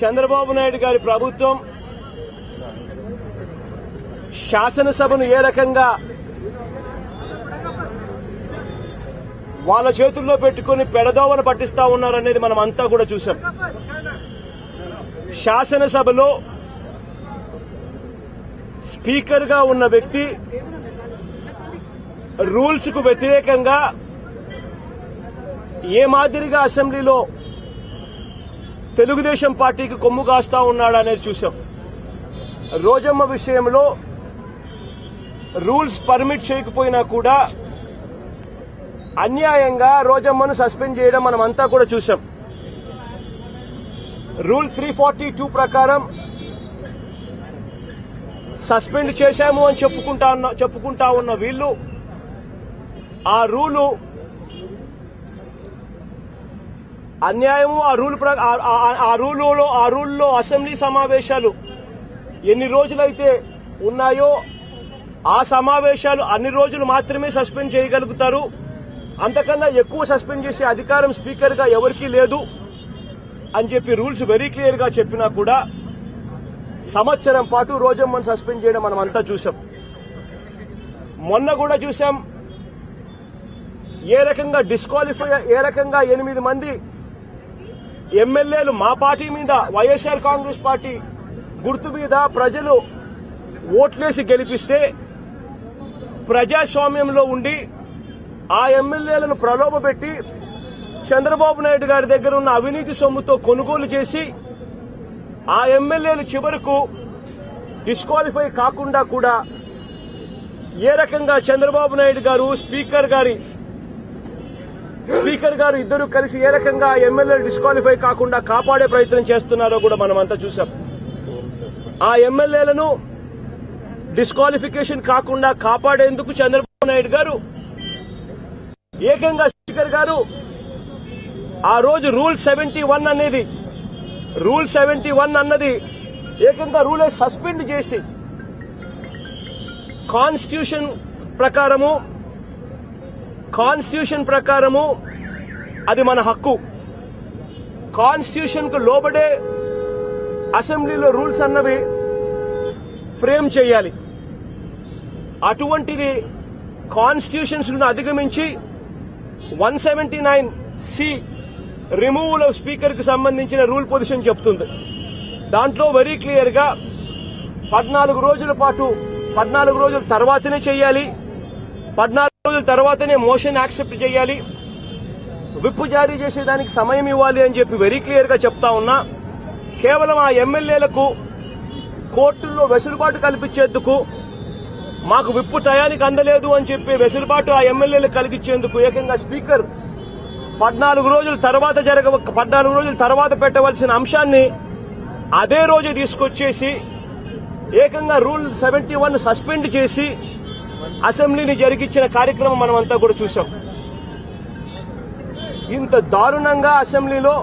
చంద్రబాబు నాయుడు గారి ప్రభుత్వం శాసనసభను ఏ రకంగా వాళ్ళ చేతుల్లో పెట్టుకుని పెడదోవన పట్టిస్తా ఉన్నారనేది మనం అంతా కూడా చూసాం. శాసనసభలో స్పీకర్ గా ఉన్న వ్యక్తి రూల్స్ కు వ్యతిరేకంగా ఏ మాదిరిగా అసెంబ్లీలో తెలుగుదేశం పార్టీకి కొమ్ము కాస్తా ఉన్నాడనేది చూసాం. రోజమ్మ విషయంలో రూల్స్ పర్మిట్ చేయకపోయినా కూడా అన్యాయంగా రోజమ్మను సస్పెండ్ చేయడం మనం అంతా కూడా చూసాం. రూల్ 342 ప్రకారం సస్పెండ్ చేశాము అని చెప్పుకుంటా ఉన్న వీళ్ళు ఆ రూలు అన్యాయము. ఆ రూల్లో అసెంబ్లీ సమావేశాలు ఎన్ని రోజులైతే ఉన్నాయో ఆ సమావేశాలు అన్ని రోజులు మాత్రమే సస్పెండ్ చేయగలుగుతారు. అంతకన్నా ఎక్కువ సస్పెండ్ చేసే అధికారం స్పీకర్ గా ఎవరికీ లేదు అని చెప్పి రూల్స్ వెరీ క్లియర్ గా చెప్పినా కూడా సంవత్సరం పాటు రోజమ్మను సస్పెండ్ చేయడం మనం అంతా చూసాం. మొన్న కూడా చూసాం ఏ రకంగా 8 మంది ఎమ్మెల్యేలు మా పార్టీ మీద వైఎస్ఆర్ కాంగ్రెస్ పార్టీ గుర్తు మీద ప్రజలు ఓట్లేసి గెలిపిస్తే ప్రజాస్వామ్యంలో ఉండి ఆ ఎమ్మెల్యేలను ప్రలోభపెట్టి చంద్రబాబు నాయుడు గారి దగ్గర ఉన్న అవినీతి సొమ్ముతో కొనుగోలు చేసి ఆ ఎమ్మెల్యేలు చివరకు డిస్క్వాలిఫై కాకుండా కూడా ఏ రకంగా చంద్రబాబు నాయుడు గారు స్పీకర్ గారు ఇద్దరు కలిసి ఏ రకంగా ఎమ్మెల్యేలు డిస్క్వాలిఫై కాకుండా కాపాడే ప్రయత్నం చేస్తున్నారో కూడా మనమంతా చూసాం. ఆ ఎమ్మెల్యేలను డిస్క్వాలిఫికేషన్ కాకుండా కాపాడేందుకు చంద్రబాబు నాయుడు గారు ఏకంగా స్పీకర్ గారు ఆ రోజు రూల్ 71 అన్నది ఏకంగా రూలే సస్పెండ్ చేసి కాన్స్టిట్యూషన్ ప్రకారము అది మన హక్కు. కాన్స్టిట్యూషన్ కు లోబడే అసెంబ్లీలో రూల్స్ అన్నవి ఫ్రేమ్ చేయాలి. అటువంటిది కాన్స్టిట్యూషన్స్ ను అధిగమించి 179C రిమూవల్ ఆఫ్ స్పీకర్ కు సంబంధించిన రూల్ పొజిషన్ చెప్తుంది. దాంట్లో వెరీ క్లియర్ గా 14 రోజుల తర్వాతనే చేయాలి, 14 రోజుల తర్వాతనే మోషన్ యాక్సెప్ట్ చేయాలి, విప్ జారీ చేసేదానికి సమయం ఇవ్వాలి అని చెప్పి వెరీ క్లియర్ గా చెప్తా ఉన్నా. కేవలం ఆ ఎమ్మెల్యేలకు కోర్టుల్లో వెసులుబాటు కల్పించేందుకు మాకు విప్పు టయానికి అందలేదు అని చెప్పి వెసులుబాటు ఆ ఎమ్మెల్యేలకు కలిగించేందుకు ఏకంగా స్పీకర్ 14 రోజుల తర్వాత పెట్టవలసిన అంశాన్ని అదే రోజు తీసుకొచ్చేసి ఏకంగా రూల్ 71 సస్పెండ్ చేసి అసెంబ్లీని జరిగించిన కార్యక్రమం మనమంతా కూడా చూసాం. ఇంత దారుణంగా అసెంబ్లీలో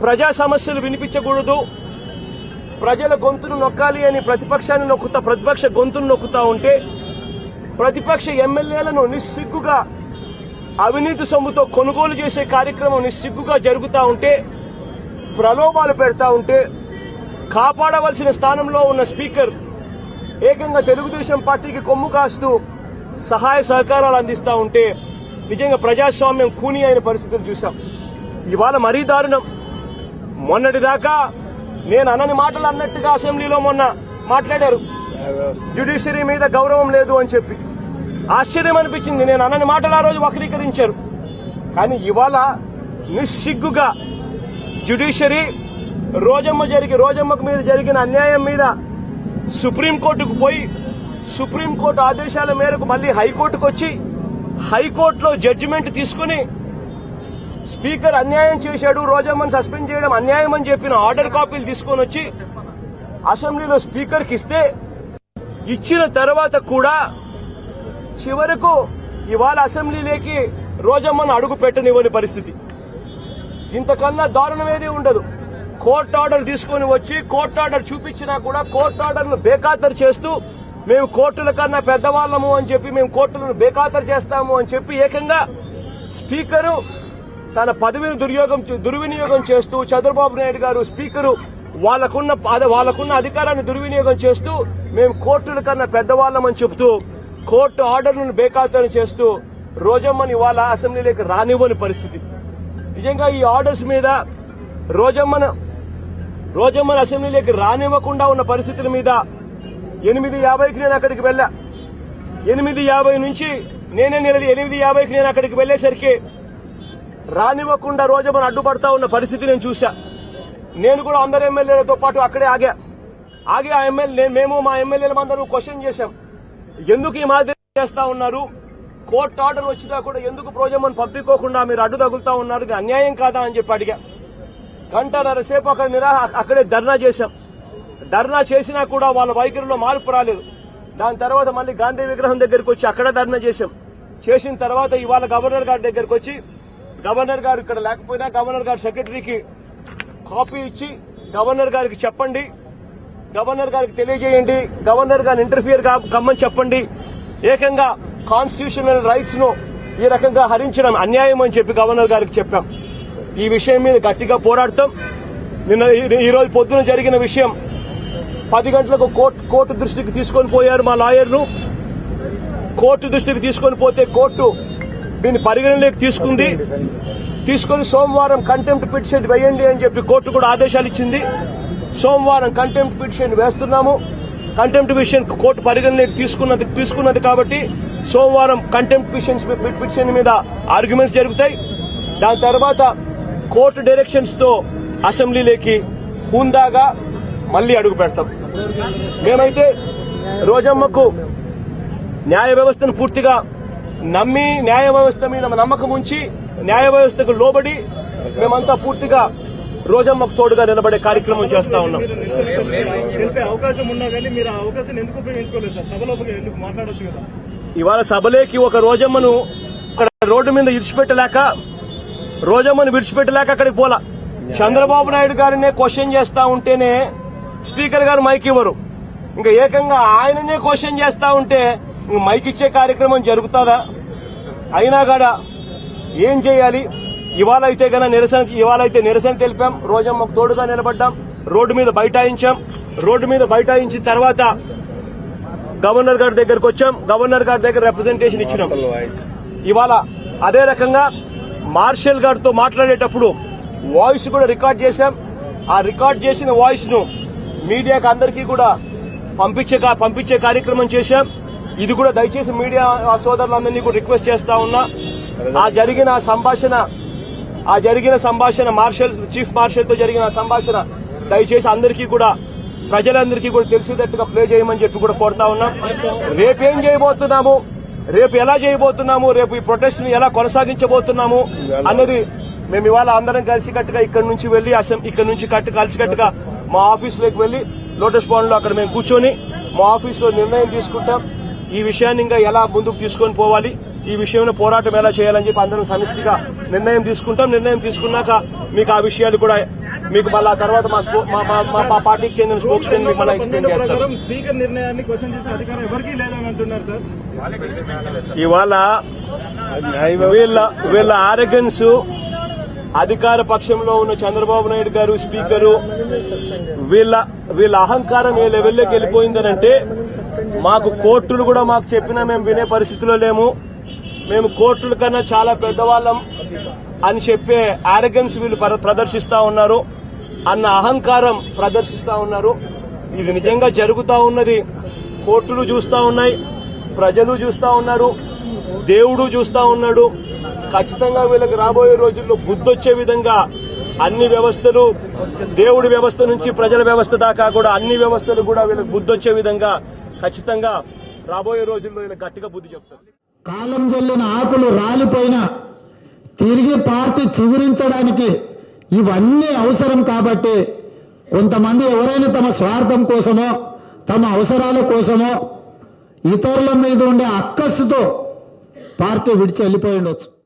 ప్రజా సమస్యలు వినిపించకూడదు, ప్రజల గొంతును నొక్కాలి అని ప్రతిపక్ష గొంతును నొక్కుతా ఉంటే ప్రతిపక్ష ఎమ్మెల్యేలను నిస్సిగ్గుగా అవినీతి సొమ్ముతో కొనుగోలు చేసే కార్యక్రమం నిస్సిగ్గుగా జరుగుతూ ఉంటే, ప్రలోభాలు పెడతా ఉంటే, కాపాడవలసిన స్థానంలో ఉన్న స్పీకర్ ఏకంగా తెలుగుదేశం పార్టీకి కొమ్ము కాస్తూ సహాయ సహకారాలు అందిస్తా ఉంటే నిజంగా ప్రజాస్వామ్యం కూని అయిన పరిస్థితులు చూశాం. ఇవాళ మరీ దారుణం. మొన్నటిదాకా నేను అనని మాటలు అన్నట్టుగా అసెంబ్లీలో మొన్న మాట్లాడారు, జ్యుడిషియరీ మీద గౌరవం లేదు అని చెప్పి. ఆశ్చర్యం అనిపించింది. నేను అనని మాటలు ఆ రోజు వక్రీకరించారు. కానీ ఇవాళ నిస్సిగ్గుగా జ్యుడిషియరీ రోజమ్మకు మీద జరిగిన అన్యాయం మీద సుప్రీంకోర్టుకు పోయి సుప్రీంకోర్టు ఆదేశాల మేరకు మళ్లీ హైకోర్టుకు వచ్చి హైకోర్టులో జడ్జిమెంట్ తీసుకుని స్పీకర్ అన్యాయం చేశాడు, రోజమ్మను సస్పెండ్ చేయడం అన్యాయం అని చెప్పిన ఆర్డర్ కాపీలు తీసుకొని వచ్చి అసెంబ్లీలో స్పీకర్కి ఇచ్చిన తర్వాత కూడా చివరకు ఇవాళ అసెంబ్లీలోకి రోజమ్మను అడుగు పెట్టనివ్వని పరిస్థితి. ఇంతకన్నా దారుణమేది ఉండదు. కోర్టు ఆర్డర్ తీసుకొని వచ్చి కోర్టు ఆర్డర్ చూపించినా కూడా కోర్టు ఆర్డర్ను బేఖాతరు చేస్తూ మేము కోర్టుల కన్నా పెద్దవాళ్లము అని చెప్పి మేము కోర్టులను బేఖాతరు చేస్తాము అని చెప్పి ఏకంగా స్పీకరు తన పదవిని దుర్వినియోగం చేస్తూ చంద్రబాబు నాయుడు గారు స్పీకరు వాళ్ళకున్న అధికారాన్ని దుర్వినియోగం చేస్తూ మేము కోర్టుల కన్నా పెద్దవాళ్ళమని చెబుతూ కోర్టు ఆర్డర్లను బేఖాతరు చేస్తూ రోజమ్మని ఇవాళ అసెంబ్లీలోకి రానివ్వని పరిస్థితి. నిజంగా ఈ ఆర్డర్స్ మీద రోజమ్మని అసెంబ్లీలోకి రానివ్వకుండా ఉన్న పరిస్థితుల మీద 8:50కి నేను అక్కడికి వెళ్ళా. 8:50 నుంచి 8:50కి నేను అక్కడికి వెళ్లేసరికి రానివ్వకుండా రోజమ్మని అడ్డుపడతా ఉన్న పరిస్థితి నేను చూసా. నేను కూడా అందరు ఎమ్మెల్యేలతో పాటు అక్కడే ఆగి ఆ మేము మా ఎమ్మెల్యేల అందరూ క్వశ్చన్ చేశాం. ఎందుకు ఈ మాదిరి చేస్తా ఉన్నారు? కోర్టు ఆర్డర్ వచ్చినా కూడా ఎందుకు రోజమ్మని పంపించుకోకుండా మీరు అడ్డు తగులుతా ఉన్నారు? ఇది అన్యాయం కాదా అని చెప్పి అడిగా. గంటన్నర సేపు అక్కడే ధర్నా చేశాం. ధర్నా చేసినా కూడా వాళ్ళ వైఖరిలో మార్పు రాలేదు. దాని తర్వాత మళ్ళీ గాంధీ విగ్రహం దగ్గరికి వచ్చి అక్కడ ధర్నా చేశాం. చేసిన తర్వాత ఇవాళ గవర్నర్ గారి దగ్గరికి వచ్చి గవర్నర్ గారు ఇక్కడ లేకపోయినా గవర్నర్ గారి సెక్రటరీకి కాపీ ఇచ్చి గవర్నర్ గారికి చెప్పండి, గవర్నర్ గారికి తెలియజేయండి, గవర్నర్ గారిని ఇంటర్ఫియర్ కమ్మని చెప్పండి. ఏకంగా కాన్స్టిట్యూషనల్ రైట్స్ ను ఈ రకంగా హరించడం అన్యాయం అని చెప్పి గవర్నర్ గారికి చెప్పాం. ఈ విషయం మీద గట్టిగా పోరాడతాం. ఈ రోజు పొద్దున జరిగిన విషయం 10 గంటలకు కోర్టు దృష్టికి తీసుకొని పోయారు మా లాయర్ను. కోర్టు దృష్టికి తీసుకొని పోతే కోర్టు దీన్ని పరిగణలోకి తీసుకుని సోమవారం కంటెంప్ట్ పిటిషన్ వేయండి అని చెప్పి కోర్టు కూడా ఆదేశాలు ఇచ్చింది. సోమవారం కంటెంప్ట్ పిటిషన్ వేస్తున్నాము. కంటెంప్ట్ పిటిషన్ కోర్టు పరిగణలోకి తీసుకున్నది కాబట్టి సోమవారం కంటెంప్ట్ పిటిషన్ మీద ఆర్గ్యుమెంట్స్ జరుగుతాయి. దాని తర్వాత కోర్టు డైరెక్షన్స్ తో అసెంబ్లీలోకి హుందాగా మళ్లీ అడుగు పెడతాం. మేమైతే రోజమ్మకు న్యాయ వ్యవస్థను పూర్తిగా నమ్మి న్యాయ వ్యవస్థ మీద నమ్మకం ఉంచి న్యాయ వ్యవస్థకు లోబడి మేమంతా పూర్తిగా రోజమ్మకు తోడుగా నిలబడే కార్యక్రమం చేస్తా ఉన్నాం. ఇవాళ సభలోకి ఒక రోజమ్మను రోడ్డు మీద విడిచిపెట్టలేక అక్కడికి పోలా. చంద్రబాబు నాయుడు గారినే క్వశ్చన్ చేస్తా ఉంటేనే స్పీకర్ గారు మైక్ ఇవ్వరు. ఇంకా ఏకంగా ఆయననే క్వశ్చన్ చేస్తా ఉంటే మైక్ ఇచ్చే కార్యక్రమం జరుగుతుందా? అయినా కూడా ఏం చేయాలి? ఇవాళ అయితే నిరసన తెలిపాం. రోజమ్మకు తోడుగా నిలబడ్డాం. రోడ్డు మీద బైఠాయించిన తర్వాత గవర్నర్ గారి దగ్గరకు వచ్చాం. గవర్నర్ గారి దగ్గర రిప్రజెంటేషన్ ఇచ్చినాం. ఇవాళ అదే రకంగా మార్షల్ గారితో మాట్లాడేటప్పుడు వాయిస్ కూడా రికార్డ్ చేశాం. ఆ రికార్డ్ చేసిన వాయిస్ ను మీడియాకు అందరికీ కూడా పంపించే కార్యక్రమం చేశాం. ఇది కూడా దయచేసి మీడియా సోదరులందరినీ కూడా రిక్వెస్ట్ చేస్తా ఉన్నా. ఆ జరిగిన సంభాషణ చీఫ్ మార్షల్ తో జరిగిన సంభాషణ దయచేసి అందరికీ కూడా ప్రజలందరికీ కూడా తెలిసేటట్టుగా ప్లే చేయమని చెప్పి కూడా కోరుతా ఉన్నాం. రేపేం చేయబోతున్నాము, రేపు ఎలా చేయబోతున్నాము, రేపు ఈ ప్రొటెస్ట్ ని ఎలా కొనసాగించబోతున్నాము అన్నది మేము ఇవాళ అందరం కలిసికట్టుగా ఇక్కడ నుంచి కలిసికట్టుగా మా ఆఫీసులోకి వెళ్లి లోటస్ పాండ్ లో అక్కడ మేము కూర్చొని మా ఆఫీసులో నిర్ణయం తీసుకుంటాం. ఈ విషయాన్ని ఇంకా ఎలా ముందుకు తీసుకొని పోవాలి, ఈ విషయంలో పోరాటం ఎలా చేయాలని చెప్పి అందరం సమిష్టిగా నిర్ణయం తీసుకుంటాం. నిర్ణయం తీసుకున్నాక మీకు ఆ విషయాలు కూడా మీకు మళ్ళీ ఆ తర్వాత మా పార్టీకి చెందిన స్పోక్స్ మెన్ మీకు మళ్ళీ ఎక్స్ప్లెయిన్ చేస్తారు. ఇవాళ వీళ్ళ ఆరోగెన్స్, అధికార పక్షంలో ఉన్న చంద్రబాబు నాయుడు గారు స్పీకరు, వీళ్ళ అహంకారం ఏ లెవెల్లోకి వెళ్ళిపోయిందనంటే మాకు కోర్టులు కూడా మాకు చెప్పినా మేము వినే పరిస్థితిలో లేము. మేము కోర్టుల కన్నా చాలా పెద్దవాళ్ళం అని చెప్పే ఆరోగెన్స్ వీళ్ళు ప్రదర్శిస్తా ఉన్నారు, అన్న అహంకారం ప్రదర్శిస్తా ఉన్నారు. ఇది నిజంగా జరుగుతా ఉన్నది. కోర్టులు చూస్తా ఉన్నాయి, ప్రజలు చూస్తా ఉన్నారు, దేవుడు చూస్తా ఉన్నాడు. ఖచ్చితంగా వీళ్ళకి రాబోయే రోజుల్లో బుద్ధొచ్చే విధంగా అన్ని వ్యవస్థలు, దేవుడి వ్యవస్థ నుంచి ప్రజల వ్యవస్థ దాకా కూడా అన్ని వ్యవస్థలు కూడా వీళ్ళకి బుద్ధొచ్చే విధంగా ఖచ్చితంగా రాబోయే రోజుల్లో వీళ్ళకి గట్టిగా బుద్ధి చెప్తారు. కాలం చెల్లిన ఆకులు రాలిపోయినా తిరిగి పార్టీ చిగురించడానికి ఇవన్నీ అవసరం. కాబట్టి కొంతమంది ఎవరైనా తమ స్వార్థం కోసమో తమ అవసరాల కోసమో ఇతరుల మీద ఉండే అక్కస్సుతో పార్టీ విడిచి వెళ్ళిపోయి ఉండొచ్చు.